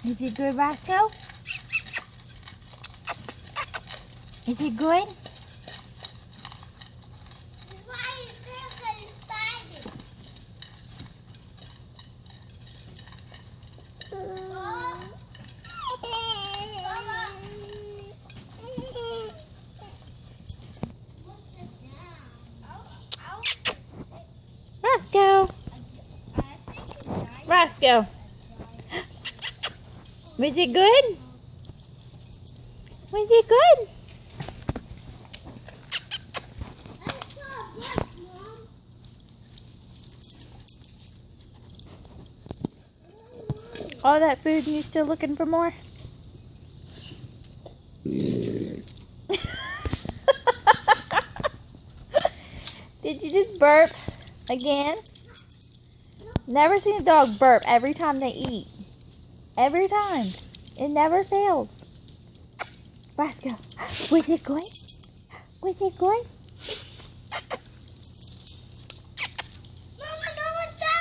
Is it good, Rosco? Is it good? Rosco! Rosco! Was it good? Was it good? All that food and you still looking for more? Did you just burp again? Never seen a dog burp every time they eat. Every time. It never fails. Rosco, was it good? Was it good?